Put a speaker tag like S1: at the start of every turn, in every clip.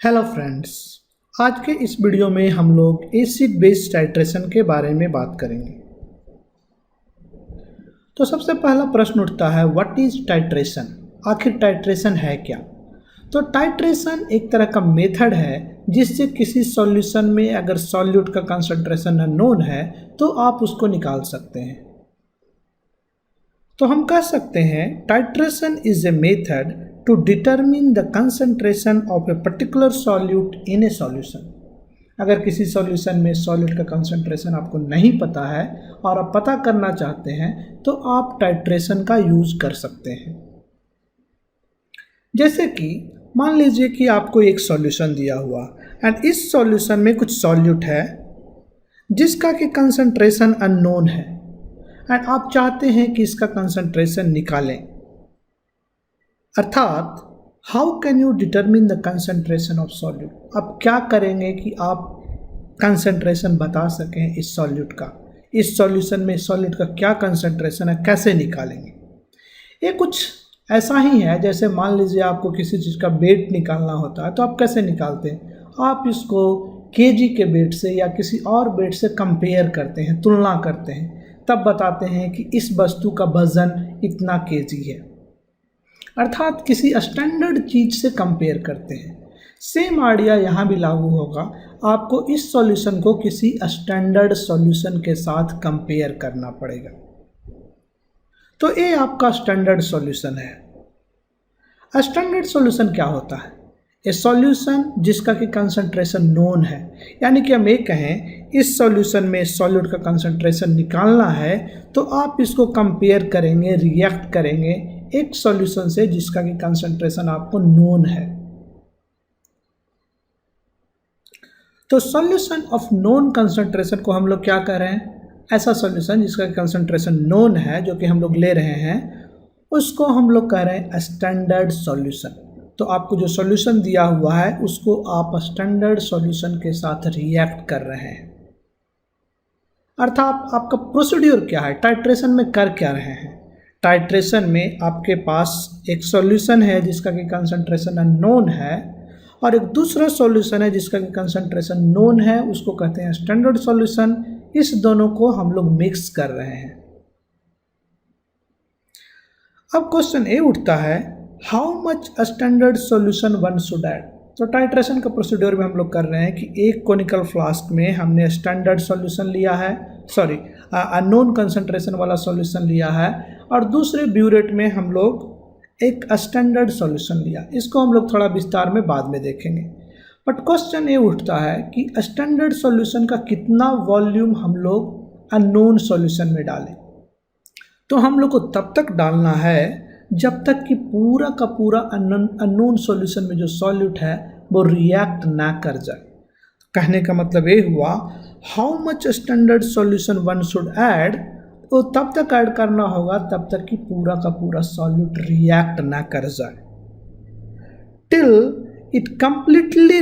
S1: Hello friends. आज के इस वीडियो में हम लोग एसिड बेस टाइट्रेशन के बारे में बात करेंगे। तो सबसे पहला प्रश्न उठता है, व्हाट इज टाइट्रेशन? आखिर टाइट्रेशन है क्या? तो टाइट्रेशन एक तरह का मेथड है जिससे किसी सॉल्यूशन में अगर सॉल्यूट का कंसंट्रेशन अननोन है तो आप उसको निकाल सकते हैं। तो हम कह सकते हैं titration is a method to determine the concentration of a particular solute in a solution। अगर किसी सॉल्यूशन में सॉल्यूट का कंसंट्रेशन आपको नहीं पता है और आप पता करना चाहते हैं तो आप टाइट्रेशन का यूज कर सकते हैं। जैसे कि मान लीजिए कि आपको एक सॉल्यूशन दिया हुआ एंड इस सॉल्यूशन में कुछ सॉल्यूट है जिसका कि कंसंट्रेशन अननोन है एंड आप चाहते हैं कि इसका कंसंट्रेशन निकालें। अर्थात how can you determine the concentration of solute? आप क्या करेंगे कि आप कंसंट्रेशन बता सकें इस सॉल्यूट का, इस सॉल्यूशन में सॉल्यूट का क्या कंसंट्रेशन है, कैसे निकालेंगे? ये कुछ ऐसा ही है जैसे मान लीजिए आपको किसी चीज़ का वेट निकालना होता है तो आप कैसे निकालते हैं? आप इसको केजी के वेट से या किसी और वेट से कंपेयर करते हैं, तुलना करते हैं, तब बताते हैं कि इस वस्तु का वजन इतना केजी है। अर्थात किसी स्टैंडर्ड चीज से कंपेयर करते हैं। सेम आइडिया यहाँ भी लागू होगा, आपको इस सॉल्यूशन को किसी स्टैंडर्ड सॉल्यूशन के साथ कंपेयर करना पड़ेगा। तो ये आपका स्टैंडर्ड सॉल्यूशन है। स्टैंडर्ड सॉल्यूशन क्या होता है? ए सॉल्यूशन जिसका कि कंसंट्रेशन नोन है, यानी कि हम ये कहें इस सॉल्यूशन में सॉल्यूट का कंसंट्रेशन निकालना है तो आप इसको कंपेयर करेंगे, रिएक्ट करेंगे एक सॉल्यूशन से जिसका कि कंसंट्रेशन आपको नोन है। तो सॉल्यूशन ऑफ नोन कंसंट्रेशन को हम लोग क्या कह रहे हैं? ऐसा सॉल्यूशन जिसका कंसंट्रेशन नोन है जो कि हम लोग ले रहे हैं उसको हम लोग कह रहे हैं स्टैंडर्ड सॉल्यूशन। तो आपको जो सॉल्यूशन दिया हुआ है उसको आप स्टैंडर्ड सॉल्यूशन के साथ रिएक्ट कर रहे हैं। अर्थात आपका प्रोसीड्यूर क्या है, टाइट्रेशन में कर क्या रहे हैं? टाइट्रेशन में आपके पास एक सॉल्यूशन है जिसका कि कंसंट्रेशन अननोन है और एक दूसरा सॉल्यूशन है जिसका कि कंसंट्रेशन नोन है, उसको कहते हैं स्टैंडर्ड सॉल्यूशन। इस दोनों को हम लोग मिक्स कर रहे हैं। अब क्वेश्चन ये उठता है, how much standard solution one should add? तो टाइट्रेशन का प्रोसीड्यूर में हम लोग कर रहे हैं कि एक कोनिकल फ्लास्क में हमने स्टैंडर्ड सॉल्यूशन लिया है, अननोन कंसंट्रेशन वाला सॉल्यूशन लिया है और दूसरे ब्यूरेट में हम लोग एक स्टैंडर्ड सॉल्यूशन लिया। इसको हम लोग थोड़ा विस्तार में बाद में देखेंगे। बट क्वेश्चन ये उठता है कि स्टैंडर्ड सॉल्यूशन का कितना वॉल्यूम हम लोग अननोन सॉल्यूशन में डालें? तो हम लोग को तब तक डालना है जब तक कि पूरा का पूरा अननोन सॉल्यूशन में जो सॉल्यूट है वो रिएक्ट ना कर जाए। कहने का मतलब ये हुआ, how much standard solution one should add, तो तब तक ऐड करना होगा तब तक कि पूरा का पूरा सॉल्यूट रिएक्ट ना कर जाए, till it completely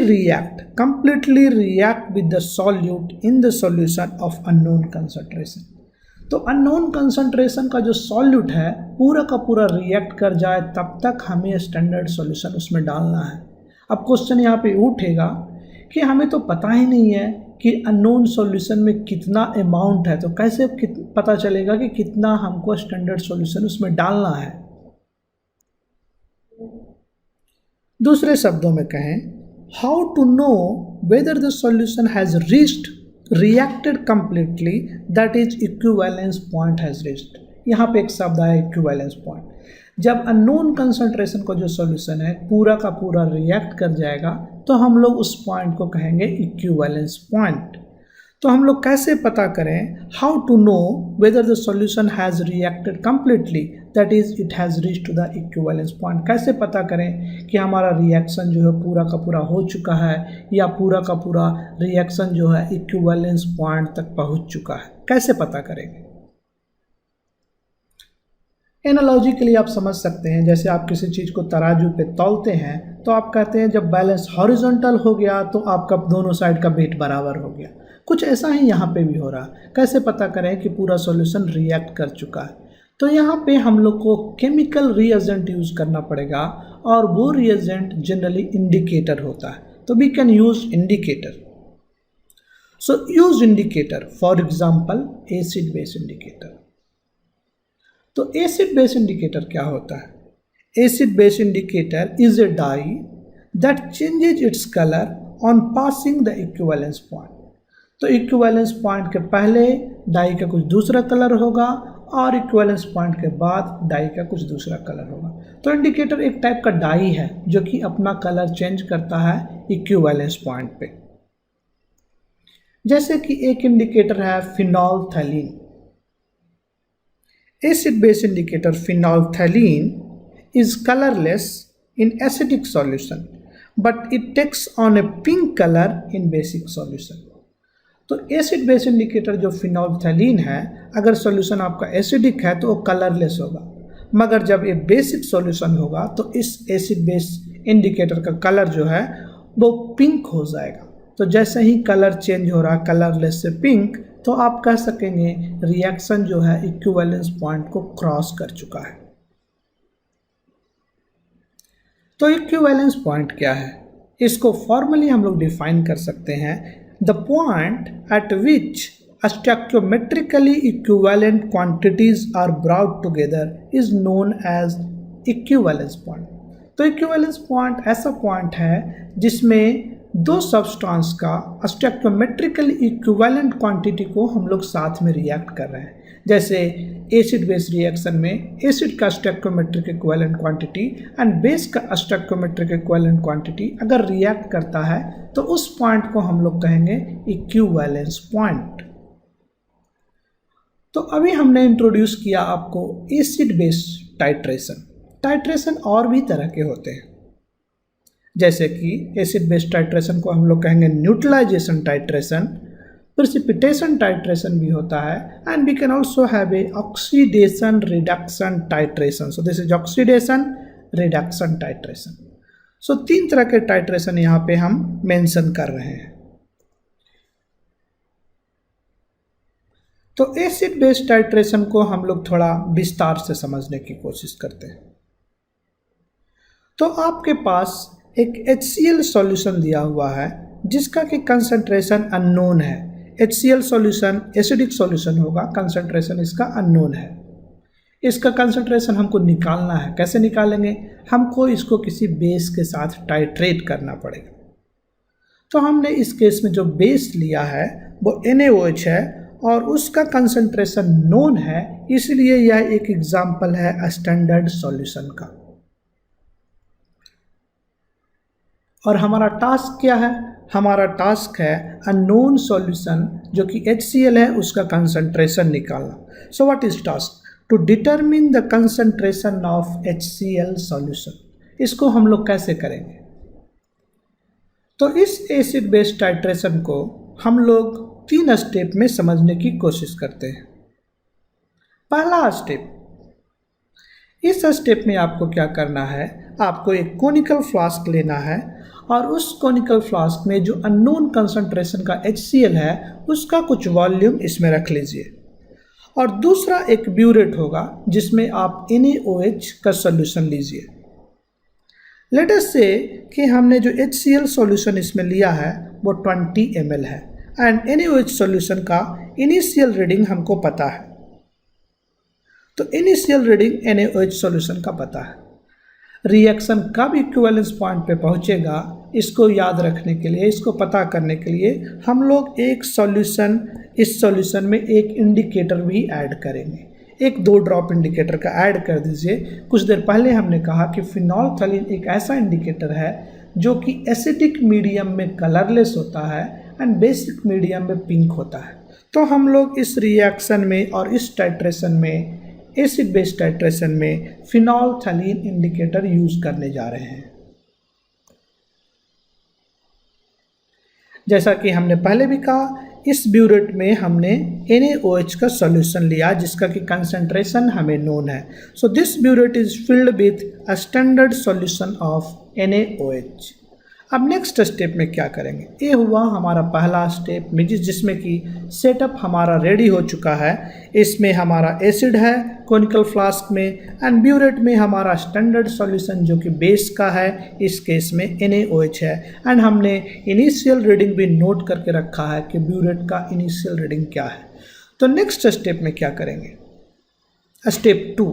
S1: react with the solute in the solution of unknown concentration। तो अननोन कंसंट्रेशन का जो सॉल्यूट है पूरा का पूरा रिएक्ट कर जाए तब तक हमें स्टैंडर्ड सॉल्यूशन उसमें डालना है। अब क्वेश्चन यहाँ पे उठेगा कि हमें तो पता ही नहीं है कि अननोन सॉल्यूशन में कितना अमाउंट है, तो कैसे पता चलेगा कि कितना हमको स्टैंडर्ड सॉल्यूशन उसमें डालना है? दूसरे शब्दों में कहें, how to know whether the solution has reached reacted completely, that is equivalence point has reached. यहाँ पे एक शब्द आया इक्विवेलेंस पॉइंट। जब अननोन कंसंट्रेशन का जो सॉल्यूशन है पूरा का पूरा रिएक्ट कर जाएगा तो हम लोग उस पॉइंट को कहेंगे इक्विवेलेंस पॉइंट। तो हम लोग कैसे पता करें, how to know whether the solution has reacted completely, that is it has reached to the equivalence point? कैसे पता करें कि हमारा रिएक्शन जो है पूरा का पूरा हो चुका है या पूरा का पूरा रिएक्शन जो है इक्विवेलेंस पॉइंट तक पहुंच चुका है? कैसे पता करेंगे? एनालॉजी के लिए आप समझ सकते हैं, जैसे आप किसी चीज़ को तराजू पे तौलते हैं तो आप कहते हैं जब बैलेंस हॉरिजॉन्टल हो गया तो आपका दोनों साइड का वेट बराबर हो गया। कुछ ऐसा ही यहाँ पे भी हो रहा है। कैसे पता करें कि पूरा सॉल्यूशन रिएक्ट कर चुका है? तो यहाँ पे हम लोग को केमिकल रिएजेंट यूज़ करना पड़ेगा और वो रिएजेंट जनरली इंडिकेटर होता है। तो we can use indicator. So use indicator, for example acid base indicator. तो acid base indicator क्या होता है? Acid base indicator is a dye that changes its color on passing the equivalence point. तो equivalence point के पहले die का कुछ दूसरा कलर होगा और equivalence point के बाद डाई का कुछ दूसरा कलर होगा. तो इंडिकेटर एक टाइप का डाई है जो कि अपना कलर चेंज करता है equivalence point पे. जैसे कि एक इंडिकेटर है phenolphthalein. Acid base indicator phenolphthalein is colorless in acidic solution but it takes on a pink color in basic solution. तो एसिड बेस इंडिकेटर जो फिनोल्फथैलीन है, अगर सॉल्यूशन आपका एसिडिक है तो वो कलरलेस होगा, मगर जब ये बेसिक सॉल्यूशन होगा तो इस एसिड बेस इंडिकेटर का कलर जो है वो पिंक हो जाएगा. तो जैसे ही कलर चेंज हो रहा है कलरलेस से पिंक, तो आप कह सकेंगे रिएक्शन जो है इक्विवेलेंस पॉइंट को क्रॉस कर चुका है. तो इक्विवेलेंस पॉइंट क्या है? इसको फॉर्मली हम लोग डिफाइन कर सकते हैं. The point at which stoichiometrically equivalent quantities are brought together is known as equivalence point. तो इक्विवेलेंस पॉइंट ऐसा पॉइंट है जिसमें दो सब्सटेंस का स्टोइकियोमेट्रिकली इक्विवेलेंट क्वांटिटी को हम लोग साथ में रिएक्ट कर रहे हैं. जैसे एसिड बेस रिएक्शन में एसिड का stoichiometric equivalent quantity and base का स्टोइकियोमेट्रिक इक्विवेलेंट क्वांटिटी अगर रिएक्ट करता है तो उस पॉइंट को हम लोग कहेंगे इक्विवेलेंस पॉइंट. तो अभी हमने इंट्रोड्यूस किया आपको एसिड बेस टाइट्रेशन. टाइट्रेशन और भी तरह के होते हैं, जैसे कि एसिड बेस टाइट्रेशन को हम लोग कहेंगे न्यूट्रलाइजेशन टाइट्रेशन, प्रेसिपिटेशन टाइट्रेशन भी होता है, and we can also have a oxidation reduction titration. So this is oxidation reduction titration. So 3 तरह के टाइट्रेशन यहाँ पे हम मेंशन कर रहे हैं. तो एसिड बेस टाइट्रेशन को हम लोग थोड़ा विस्तार से समझने की कोशिश करते हैं. तो आपके पास एक HCl सॉल्यूशन दिया हुआ है जिसका कि कंसंट्रेशन अननोन है. HCl सॉल्यूशन एसिडिक सॉल्यूशन होगा, कंसंट्रेशन इसका अननोन है. इसका कंसंट्रेशन हमको निकालना है. कैसे निकालेंगे? हमको इसको किसी बेस के साथ टाइट्रेट करना पड़ेगा. तो हमने इस केस में जो बेस लिया है वो NaOH है और उसका कंसंट्रेशन नोन है, इसलिए यह एक एग्जाम्पल है स्टैंडर्ड सॉल्यूशन का. और हमारा टास्क क्या है? हमारा टास्क है अननोन सॉल्यूशन जो कि HCl है उसका कंसंट्रेशन निकालना. So what is task? To determine the concentration of HCl solution. इसको हम लोग कैसे करेंगे? तो इस एसिड बेस टाइट्रेशन को हम लोग 3 स्टेप में समझने की कोशिश करते हैं. पहला स्टेप, इस स्टेप में आपको क्या करना है? आपको एक कोनिकल फ्लास्क लेना है और उस कोनिकल फ्लास्क में जो अननोन कंसंट्रेशन का HCl है उसका कुछ वॉल्यूम इसमें रख लीजिए. और दूसरा एक ब्यूरेट होगा जिसमें आप NaOH का सॉल्यूशन लीजिए. लेट अस से कि हमने जो HCl सॉल्यूशन इसमें लिया है वो 20 ml है एंड NaOH सॉल्यूशन का इनिशियल रीडिंग हमको पता है. तो इनिशियल रीडिंग NaOH सॉल्यूशन का पता है. रिएक्शन कब इक्विवेलेंस पॉइंट पे पहुंचेगा इसको याद रखने के लिए, इसको पता करने के लिए हम लोग एक सॉल्यूशन, इस सॉल्यूशन में एक इंडिकेटर भी ऐड करेंगे. 1-2 ड्रॉप इंडिकेटर का ऐड कर दीजिए. कुछ देर पहले हमने कहा कि फिनोल्फथैलीन एक ऐसा इंडिकेटर है जो कि एसिडिक मीडियम में कलरलेस होता है एंड बेसिक मीडियम में पिंक होता है. तो हम लोग इस रिएक्शन में और इस टाइट्रेशन में, एसिड बेस टाइट्रेशन में फिनोल्फथैलीन इंडिकेटर यूज करने जा रहे हैं. जैसा कि हमने पहले भी कहा, इस ब्यूरेट में हमने NaOH का सॉल्यूशन लिया जिसका कि कंसंट्रेशन हमें नोन है. So this burette is filled with a standard solution of NaOH. अब नेक्स्ट स्टेप में क्या करेंगे? ये हुआ हमारा पहला स्टेप में जिसमें कि सेटअप हमारा रेडी हो चुका है. इसमें हमारा एसिड है, कोनिकल फ्लास्क में, एंड ब्यूरेट में हमारा स्टैंडर्ड सॉल्यूशन जो कि बेस का है, इस केस में NaOH है। एंड हमने इनिशियल रीडिंग भी नोट करके रखा है कि ब्यूरेट का इनिशियल रीडिंग क्या है। तो नेक्स्ट स्टेप में क्या करेंगे, स्टेप 2।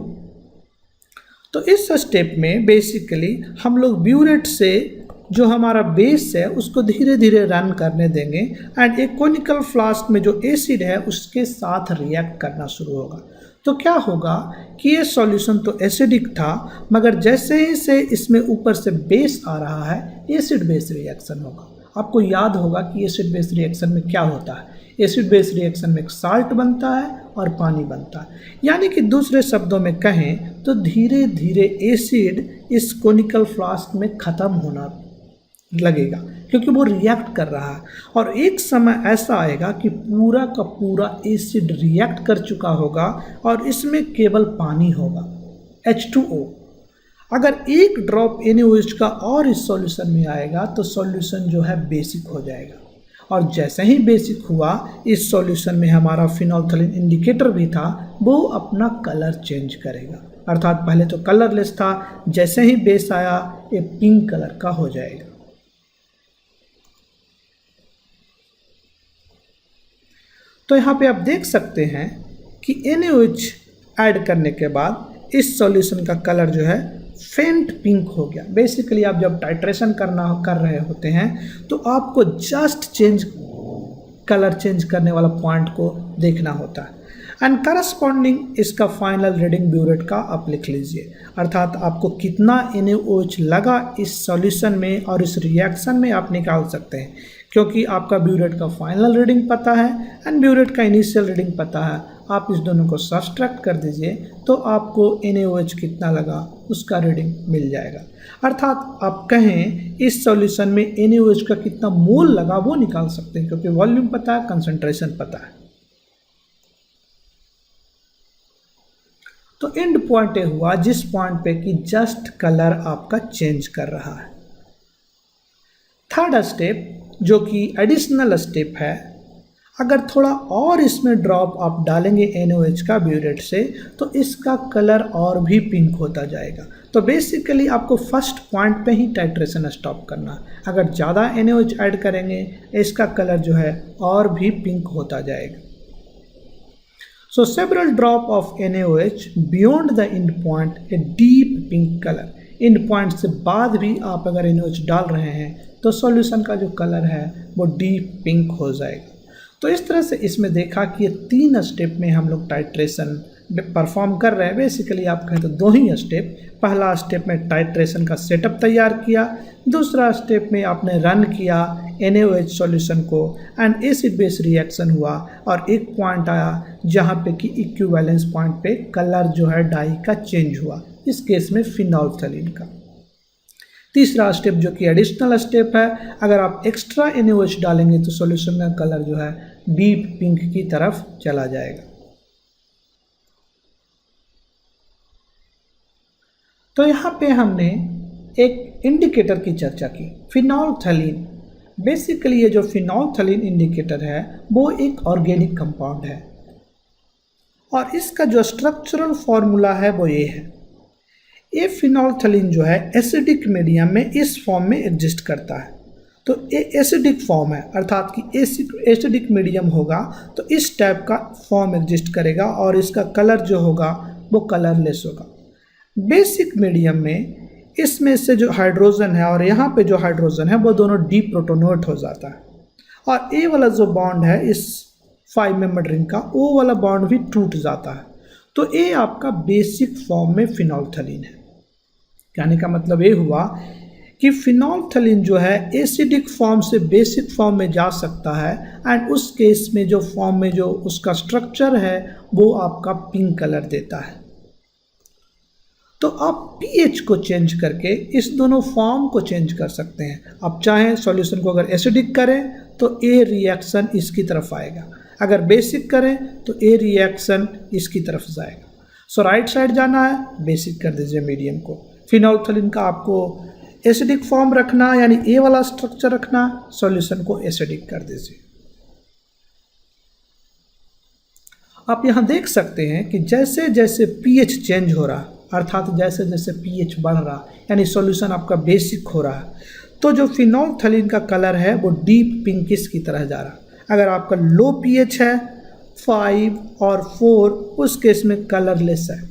S1: तो इस स्टेप में बेसिकली हम लोग ब्यूरेट से जो हमारा बेस है उसको धीरे धीरे रन करने देंगे एंड एक कोनिकल फ्लास्क में जो एसिड है उसके साथ रिएक्ट करना शुरू होगा। तो क्या होगा कि ये सॉल्यूशन तो एसिडिक था, मगर जैसे ही से इसमें ऊपर से बेस आ रहा है, एसिड बेस रिएक्शन होगा। आपको याद होगा कि एसिड बेस रिएक्शन में क्या होता है। एसिड बेस रिएक्शन में एक साल्ट बनता है और पानी बनता है, यानी कि दूसरे शब्दों में कहें तो धीरे धीरे एसिड इस कोनिकल फ्लास्क में ख़त्म होना लगेगा, क्योंकि वो रिएक्ट कर रहा है। और एक समय ऐसा आएगा कि पूरा का पूरा एसिड रिएक्ट कर चुका होगा और इसमें केवल पानी होगा, H2O। अगर एक ड्रॉप NaOH का और इस सॉल्यूशन में आएगा तो सॉल्यूशन जो है बेसिक हो जाएगा। और जैसे ही बेसिक हुआ, इस सॉल्यूशन में हमारा फिनोल्फथालीन इंडिकेटर भी था, वो अपना कलर चेंज करेगा। अर्थात पहले तो कलरलेस था, जैसे ही बेस आया ये पिंक कलर का हो जाएगा। तो यहाँ पे आप देख सकते हैं कि NaOH ऐड करने के बाद इस सॉल्यूशन का कलर जो है फेंट पिंक हो गया। बेसिकली आप जब टाइट्रेशन कर रहे होते हैं तो आपको जस्ट कलर चेंज करने वाला पॉइंट को देखना होता है। एंड करस्पॉन्डिंग इसका फाइनल रीडिंग ब्यूरेट का आप लिख लीजिए, अर्थात आपको कितना NaOH लगा इस सॉल्यूशन में और इस रिएक्शन में आप निकाल सकते हैं, क्योंकि आपका ब्यूरेट का फाइनल रीडिंग पता है एंड ब्यूरेट का इनिशियल रीडिंग पता है। आप इस दोनों को सब्सट्रैक्ट कर दीजिए तो आपको NaOH कितना लगा उसका रीडिंग मिल जाएगा। अर्थात आप कहें इस सॉल्यूशन में NaOH का कितना मोल लगा वो निकाल सकते हैं, क्योंकि वॉल्यूम पता है, कंसंट्रेशन पता है। तो एंड पॉइंट ये हुआ जिस पॉइंट पे कि जस्ट कलर आपका चेंज कर रहा है। थर्ड स्टेप जो कि एडिशनल स्टेप है, अगर थोड़ा और इसमें ड्रॉप आप डालेंगे NaOH का ब्यूरेट से तो इसका कलर और भी पिंक होता जाएगा। तो बेसिकली आपको फर्स्ट पॉइंट पे ही टाइट्रेशन स्टॉप करना है। अगर ज़्यादा NaOH ऐड करेंगे इसका कलर जो है और भी पिंक होता जाएगा। So several drop of NaOH beyond the end point a deep pink color। end point से बाद भी आप अगर NaOH डाल रहे हैं तो सॉल्यूशन का जो कलर है वो डीप पिंक हो जाएगा। तो इस तरह से इसमें देखा कि ये 3 स्टेप में हम लोग टाइट्रेशन परफॉर्म कर रहे हैं। बेसिकली आप कहें तो 2 ही स्टेप। पहला स्टेप में टाइट्रेशन का सेटअप तैयार किया, दूसरा स्टेप में आपने रन किया NaOH सॉल्यूशन को एंड एसिड बेस रिएक्शन हुआ और एक पॉइंट आया जहाँ पे कि इक्विवेलेंस पॉइंट पे कलर जो है डाई का चेंज हुआ, इस केस में फिनोल्फथालीन का। तीसरा स्टेप जो कि एडिशनल स्टेप है, अगर आप एक्स्ट्रा NaOH डालेंगे तो सॉल्यूशन का कलर जो है डीप पिंक की तरफ चला जाएगा। तो यहाँ पे हमने एक इंडिकेटर की चर्चा की, फिनोल्फथालीन। बेसिकली ये जो फिनोल्फथालीन इंडिकेटर है वो एक ऑर्गेनिक कंपाउंड है और इसका जो स्ट्रक्चरल फॉर्मूला है वो ये है। ये फिनोल्फथालीन जो है एसिडिक मीडियम में इस फॉर्म में एग्जिस्ट करता है। तो ये एसिडिक फॉर्म है, अर्थात कि एसिडिक मीडियम होगा तो इस टाइप का फॉर्म एग्जिस्ट करेगा और इसका कलर जो होगा वो कलरलेस होगा। बेसिक मीडियम में इसमें से जो हाइड्रोजन है और यहाँ पे जो हाइड्रोजन है वो दोनों डी प्रोटोनेट हो जाता है और ए वाला जो बॉन्ड है इस 5 मेंबर रिंग का, ओ वाला बॉन्ड भी टूट जाता है। तो ये आपका बेसिक फॉर्म में फिनोल्फथालीन है। कहने का मतलब ये हुआ कि फिनोल्फथालीन जो है एसिडिक फॉर्म से बेसिक फॉर्म में जा सकता है एंड उस केस में जो फॉर्म में जो उसका स्ट्रक्चर है वो आपका पिंक कलर देता है। तो आप pH को चेंज करके इस दोनों फॉर्म को चेंज कर सकते हैं। आप चाहें सॉल्यूशन को अगर एसिडिक करें तो ए रिएक्शन इसकी तरफ आएगा, अगर बेसिक करें तो ए रिएक्शन इसकी तरफ जाएगा। सो राइट साइड जाना है, बेसिक कर दीजिए मीडियम को। फिनोल्फथालीन का आपको एसिडिक फॉर्म रखना यानी ए वाला स्ट्रक्चर रखना, सॉल्यूशन को एसिडिक कर दीजिए। आप यहाँ देख सकते हैं कि जैसे जैसे pH चेंज हो रहा, अर्थात जैसे जैसे pH बढ़ रहा, यानी सॉल्यूशन आपका बेसिक हो रहा, तो जो फिनोल्फथालीन का कलर है वो डीप पिंकिश की तरह जा रहा। अगर आपका लो pH है 5 और 4, उस केस में कलरलेस है।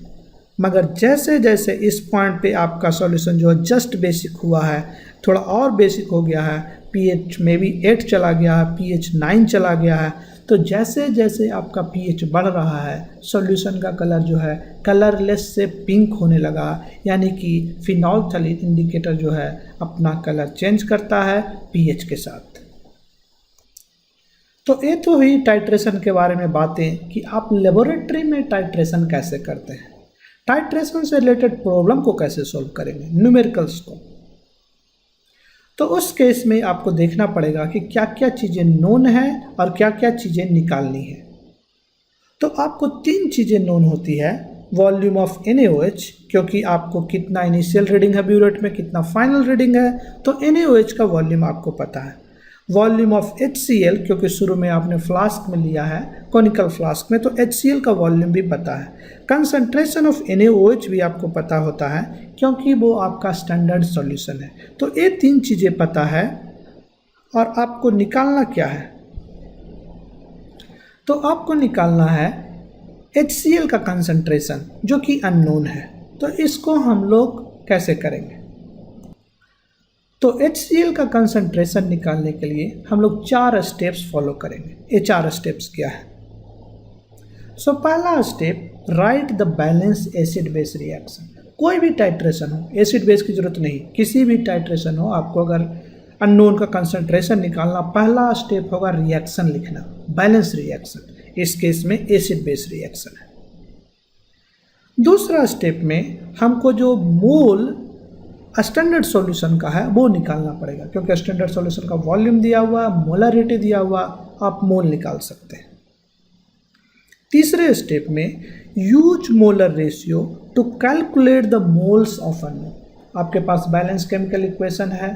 S1: मगर जैसे जैसे इस पॉइंट पे आपका सॉल्यूशन जो है जस्ट बेसिक हुआ है, थोड़ा और बेसिक हो गया है, pH में भी 8 चला गया है, pH 9 चला गया है, तो जैसे जैसे आपका pH बढ़ रहा है सॉल्यूशन का कलर जो है कलरलेस से पिंक होने लगा, यानी कि फिनोल्फथालीन इंडिकेटर जो है अपना कलर चेंज करता है pH के साथ। तो ये तो हुई टाइट्रेशन के बारे में बातें कि आप लेबोरेटरी में टाइट्रेशन कैसे करते हैं, टाइट्रेशन से रिलेटेड प्रॉब्लम को कैसे सॉल्व करेंगे, न्यूमेरिकल्स को। तो उस केस में आपको देखना पड़ेगा कि क्या क्या चीज़ें नोन है और क्या क्या चीज़ें निकालनी है। तो आपको 3 चीज़ें नोन होती है, वॉल्यूम ऑफ NaOH, क्योंकि आपको कितना इनिशियल रीडिंग है ब्यूरेट में, कितना फाइनल रीडिंग है, तो NaOH का वॉल्यूम आपको पता है। वॉल्यूम ऑफ HCl, क्योंकि शुरू में आपने फ्लास्क में लिया है, कॉनिकल फ्लास्क में, तो HCl का वॉल्यूम भी पता है। कंसंट्रेशन ऑफ NaOH भी आपको पता होता है, क्योंकि वो आपका स्टैंडर्ड सॉल्यूशन है। तो ये 3 चीज़ें पता है और आपको निकालना क्या है, तो आपको निकालना है HCl का कंसंट्रेशन जो कि अननोन है। तो इसको हम लोग कैसे करेंगे, तो HCl का कंसंट्रेशन निकालने के लिए हम लोग 4 स्टेप्स फॉलो करेंगे। ये 4 स्टेप्स क्या है? सो पहला step, right the balance acid base reaction. कोई भी टाइट्रेशन हो, एसिड बेस की जरूरत नहीं, किसी भी टाइट्रेशन हो, आपको अगर अननोन का कंसंट्रेशन निकालना, पहला स्टेप होगा रिएक्शन लिखना, बैलेंस रिएक्शन। इस केस में एसिड बेस रिएक्शन है। दूसरा स्टेप में हमको जो मोल स्टैंडर्ड सॉल्यूशन का है वो निकालना पड़ेगा, क्योंकि स्टैंडर्ड सॉल्यूशन का वॉल्यूम दिया हुआ, मोलरिटी दिया हुआ, आप मोल निकाल सकते हैं। तीसरे स्टेप में use molar ratio two calculate the moles of unknown. आपके पास बैलेंस केमिकल इक्वेशन है,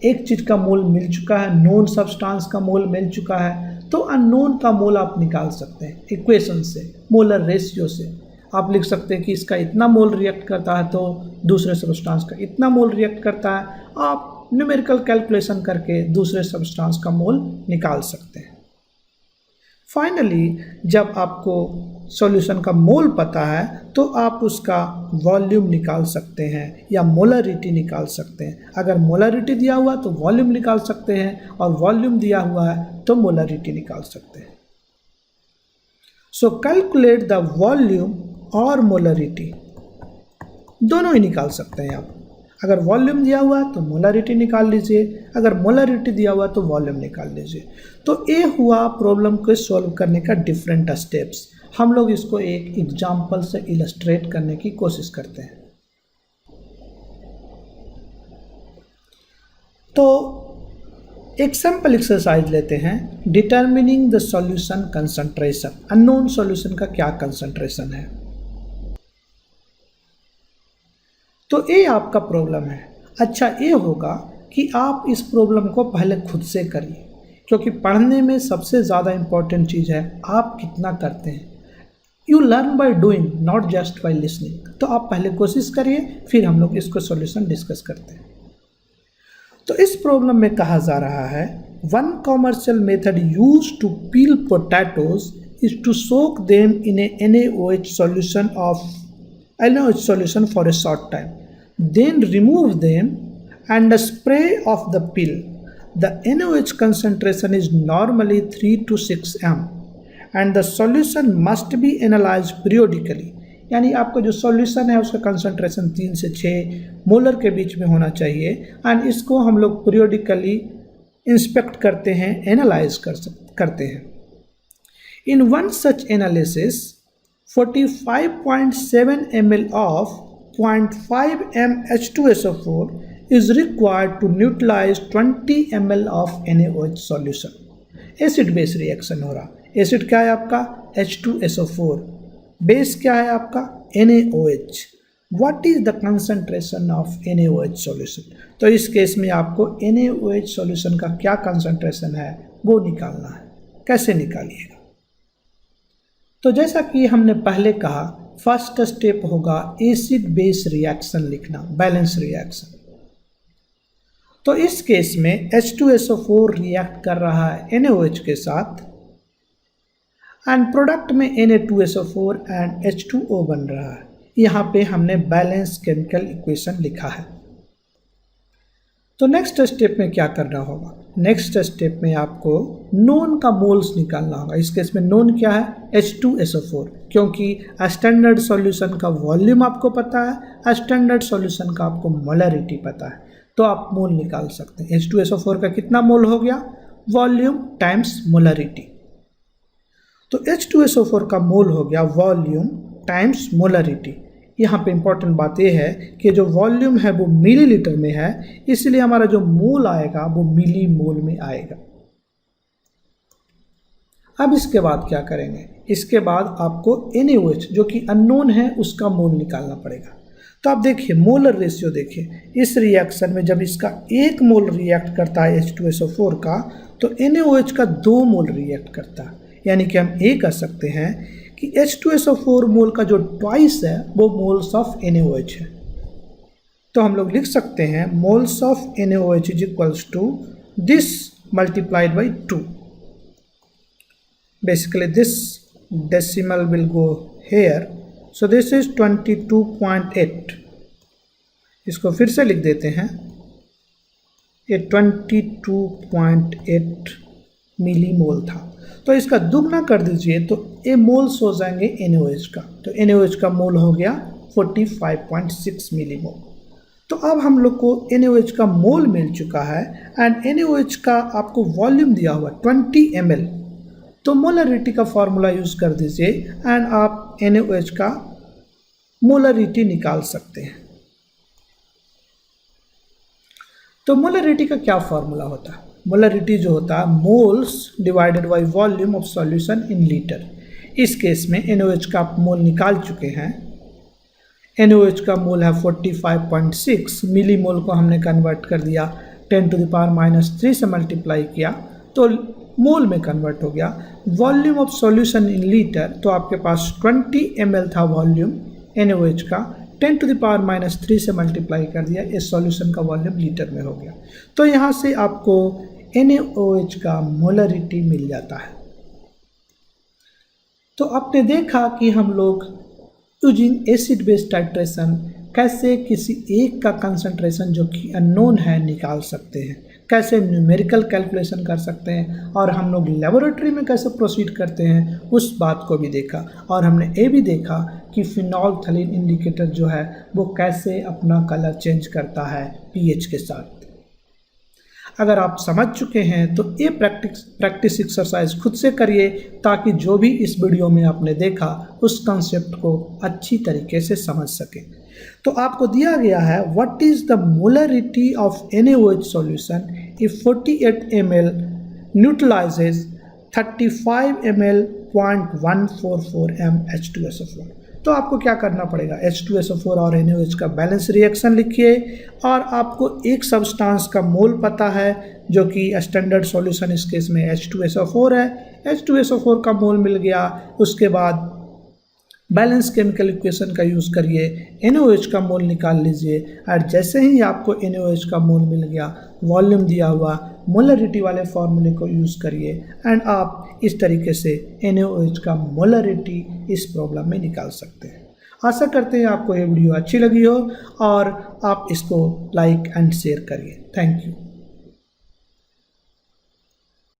S1: एक चीज़ का मोल मिल चुका है, नोन सब्सटेंस का मोल मिल चुका है, तो अननोन का मोल आप निकाल सकते हैं इक्वेशन से, मोलर रेशियो से। आप लिख सकते हैं कि इसका इतना मोल रिएक्ट करता है तो दूसरे सब्सटेंस का इतना मोल रिएक्ट करता है। आप न्यूमेरिकल कैलकुलेशन करके दूसरे सब्सटेंस का मोल निकाल सकते हैं। फाइनली जब आपको सॉल्यूशन का मोल पता है तो आप उसका वॉल्यूम निकाल सकते हैं या मोलरिटी निकाल सकते हैं। अगर मोलरिटी दिया हुआ तो वॉल्यूम निकाल सकते हैं, और वॉल्यूम दिया हुआ है तो मोलरिटी निकाल सकते हैं। सो कैलकुलेट द वॉल्यूम और मोलरिटी, दोनों ही निकाल सकते हैं आप। अगर वॉल्यूम दिया हुआ तो मोलरिटी निकाल लीजिए, अगर मोलरिटी दिया हुआ तो वॉल्यूम निकाल लीजिए। तो ये हुआ प्रॉब्लम को सॉल्व करने का डिफरेंट स्टेप्स। हम लोग इसको एक एग्जाम्पल से इलस्ट्रेट करने की कोशिश करते हैं। तो एक सैम्पल एक्सरसाइज लेते हैं, determining the solution concentration. Unknown solution का क्या कंसंट्रेशन है, तो ये आपका प्रॉब्लम है। अच्छा, ये होगा कि आप इस प्रॉब्लम को पहले खुद से करिए, क्योंकि पढ़ने में सबसे ज़्यादा इम्पॉर्टेंट चीज़ है आप कितना करते हैं। You learn by doing, not just by listening. तो आप पहले कोशिश करिए, फिर हम लोग इसको सॉल्यूशन डिस्कस करते हैं। तो इस प्रॉब्लम में कहा जा रहा है, one commercial method use to peel potatoes is to soak them in a NaOH solution for a short time, then remove them and spray off the peel. The NaOH concentration is normally 3 to 6 m and the solution must be analyzed periodically. यानी आपका जो solution है उसका concentration 3 से 6 molar के बीच में होना चाहिए, एंड इसको हम लोग पीरियोडिकली इंस्पेक्ट करते हैं, एनालाइज करते हैं। In one such analysis 45.7 ml of 0.5 m H2SO4 is required to neutralize 20 ml of NaOH solution. Acid base reaction हो रहा। एसिड क्या है आपका? H2SO4। बेस क्या है आपका? NaOH। What is the concentration of NaOH solution? तो इस केस में आपको NaOH solution का क्या कंसंट्रेशन है वो निकालना है। कैसे निकालिएगा? तो जैसा कि हमने पहले कहा, फर्स्ट स्टेप होगा एसिड बेस रिएक्शन लिखना, बैलेंस रिएक्शन। तो इस केस में H2SO4 रिएक्ट कर रहा है NaOH के साथ एंड प्रोडक्ट में Na2SO4 एंड H2O बन रहा है। यहाँ पे हमने बैलेंस केमिकल इक्वेशन लिखा है। तो नेक्स्ट स्टेप में क्या करना होगा? नेक्स्ट स्टेप में आपको नोन का मोल्स निकालना होगा। इस केस में नोन क्या है? H2SO4, क्योंकि स्टैंडर्ड सॉल्यूशन का वॉल्यूम आपको पता है, स्टैंडर्ड सॉल्यूशन का आपको मोलरिटी पता है, तो आप मोल निकाल सकते हैं। H2SO4 का कितना मोल हो गया? Volume times molarity. तो H2SO4 का मोल हो गया वॉल्यूम टाइम्स मोलरिटी। यहाँ पे इंपॉर्टेंट बात यह है कि जो वॉल्यूम है वो मिलीलीटर में है, इसलिए हमारा जो मोल आएगा वो मिली मोल में आएगा। अब इसके बाद क्या करेंगे? इसके बाद आपको NaOH जो कि अननोन है उसका मोल निकालना पड़ेगा। तो आप देखिए मोलर रेशियो देखिए, इस रिएक्शन में जब इसका 1 मोल रिएक्ट करता है H2SO4 का, तो NaOH का 2 मोल रिएक्ट करता है। यानी कि हम ये कह सकते हैं कि H2SO4 मोल का जो ट्वाइस है वो मोल्स ऑफ NaOH है। तो हम लोग लिख सकते हैं moles of NaOH is equals to this multiplied by 2। Basically this decimal will go here, so this is 22.8। इसको फिर से लिख देते हैं, ये 22.8 मिली मोल था। तो इसका दुगना कर दीजिए तो ये मोल्स हो जाएंगे NaOH का। तो NaOH का मोल हो गया 45.6 मिली मोल। तो अब हम लोग को NaOH का मोल मिल चुका है एंड NaOH का आपको वॉल्यूम दिया हुआ 20 ml। तो मोलरिटी का फॉर्मूला यूज़ कर दीजिए एंड आप NaOH का मोलरिटी निकाल सकते हैं। तो मोलरिटी का क्या फॉर्मूला होता है? मोलरिटी जो होता है moles divided by volume of solution in litre. इस केस में NaOH का आप मोल निकाल चुके हैं। NaOH का मोल है 45.6, मिली मोल को हमने कन्वर्ट कर दिया 10⁻³ से मल्टीप्लाई किया तो मोल में कन्वर्ट हो गया। Volume of solution in litre, तो आपके पास 20 ml था वॉल्यूम NaOH का, 10⁻³ से मल्टीप्लाई कर दिया, इस सॉल्यूशन का वॉल्यूम लीटर में हो गया। तो यहाँ से आपको NaOH का मोलरिटी मिल जाता है। तो आपने देखा कि हम लोग यूजिंग एसिड बेस टाइट्रेशन कैसे किसी एक का कंसंट्रेशन जो कि अननोन है निकाल सकते हैं, कैसे न्यूमेरिकल कैलकुलेशन कर सकते हैं, और हम लोग लेबोरेटरी में कैसे प्रोसीड करते हैं उस बात को भी देखा। और हमने ये भी देखा कि फिनोल्फ्थालीन इंडिकेटर जो है वो कैसे अपना कलर चेंज करता है pH के साथ। अगर आप समझ चुके हैं तो ये प्रैक्टिस एक्सरसाइज खुद से करिए ताकि जो भी इस वीडियो में आपने देखा उस कंसेप्ट को अच्छी तरीके से समझ सकें। तो आपको दिया गया है what is the molarity of NaOH solution if 48 ml न्यूट्रलाइजेज 35 ml 0.144 m H2SO4। तो आपको क्या करना पड़ेगा? H2SO4 और NaOH का बैलेंस रिएक्शन लिखिए और आपको एक सब्सटेंस का मोल पता है जो कि स्टैंडर्ड सॉल्यूशन इस केस में H2SO4 है। H2SO4 का मोल मिल गया, उसके बाद बैलेंस केमिकल इक्वेशन का यूज़ करिए, NaOH का मोल निकाल लीजिए और जैसे ही आपको NaOH का मोल मिल गया, वॉल्यूम दिया हुआ, मोलरिटी वाले फॉर्मूले को यूज़ करिए एंड आप इस तरीके से NaOH का मोलरिटी इस प्रॉब्लम में निकाल सकते हैं। आशा करते हैं आपको ये वीडियो अच्छी लगी हो और आप इसको लाइक एंड शेयर करिए। Thank you.